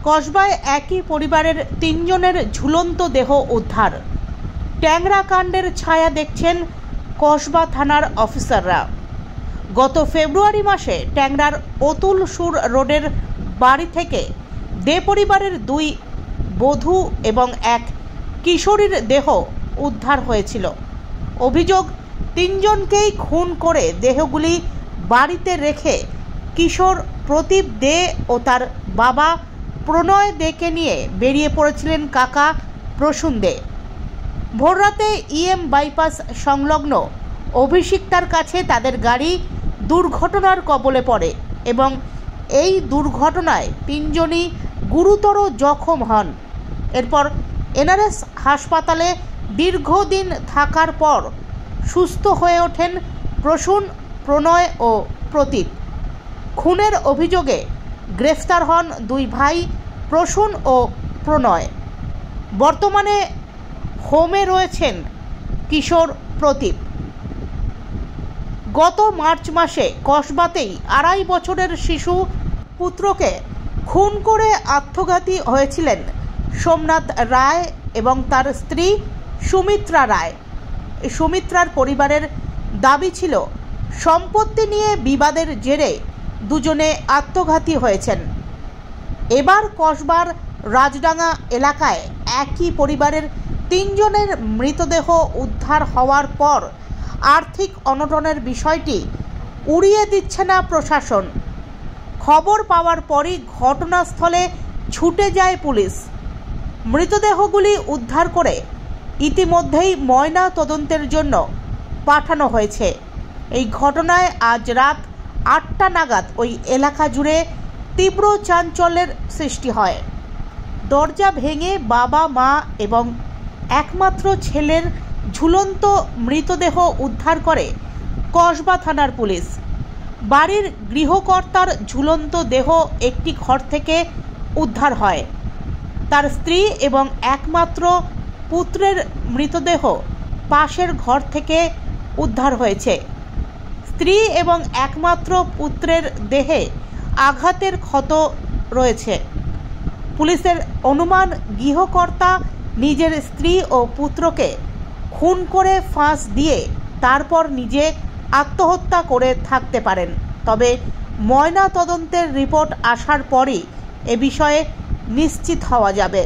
কসবায় একই পরিবারের 3 জনের ঝুলন্ত দেহ উদ্ধার। ট্যাংরা কাণ্ডের ছায়া দেখছেন কসবা থানার অফিসাররা। গত ফেব্রুয়ারি মাসে ট্যাংরার অতুল সুর রোডের বাড়ি থেকে দে পরিবারের 2 বধূ এবং এক কিশোরীর দেহ উদ্ধার হয়েছিল। অভিযোগ, 3 জনকেই খুন করে দেহগুলি বাড়িতে রেখে কিশোর প্রদীপ দে ও তার বাবা প্রণয় দেকে নিয়ে বেরিয়ে পড়েছিলেন কাকা প্রসূন দে। ভোররাতে ইএম বাইপাস সংলগ্ন অভিষিক্তার কাছে তাদের গাড়ি দুর্ঘটনার কবলে পড়ে এবং এই দুর্ঘটনায় 3 জনই গুরুতর জখম হন। এরপর এনআরএস হাসপাতালে দীর্ঘদিন থাকার পর সুস্থ হয়ে ওঠেন প্রসূন, প্রণয় ও প্রতীক। খুনের অভিযোগে গ্রেফতার হন 2 ভাই প্রসূন ও প্রণয়। বর্তমানে হোমে রয়েছেন কিশোর প্রতীক। গত মার্চ মাসে কসবাতেই 2.5 বছরের শিশু পুত্রকে খুন করে আত্মঘাতী হয়েছিলেন সোমনাথ রায় এবং তার স্ত্রী সুমিত্রা রায়। সুমিত্রার পরিবারের দাবি ছিল সম্পত্তি নিয়ে বিবাদের জেরে দুজনে আত্মঘাতী হয়েছেন। এবার কসবার রাজডাঙ্গা এলাকায় একই পরিবারের 3 জনের মৃতদেহ উদ্ধার হওয়ার পর আর্থিক অনটনের বিষয়টি উড়িয়ে দিচ্ছে না প্রশাসন। খবর পাওয়ার পরই ঘটনাস্থলে ছুটে যায় পুলিশ। মৃতদেহগুলি উদ্ধার করে ইতিমধ্যেই ময়না তদন্তের জন্য পাঠানো হয়েছে। এই ঘটনায় আজ রাত 8টা নাগাদ ওই এলাকা জুড়ে তীব্র চাঞ্চল্যের সৃষ্টি হয়। দরজা ভেঙে বাবা, মা এবং একমাত্র ছেলের ঝুলন্ত মৃতদেহ উদ্ধার করে কসবা থানার পুলিশ। বাড়ির গৃহকর্তার ঝুলন্ত দেহ একটি ঘর থেকে উদ্ধার হয়। তার স্ত্রী এবং একমাত্র পুত্রের মৃতদেহ পাশের ঘর থেকে উদ্ধার হয়েছে। স্ত্রী এবং একমাত্র পুত্রের দেহে আঘাতের ক্ষত রয়েছে। পুলিশের অনুমান, গৃহকর্তা নিজের স্ত্রী ও পুত্রকে খুন করে ফাঁস দিয়ে তারপর নিজে আত্মহত্যা করে থাকতে পারেন। তবে ময়না তদন্তের রিপোর্ট আসার পরই এ বিষয়ে নিশ্চিত হওয়া যাবে।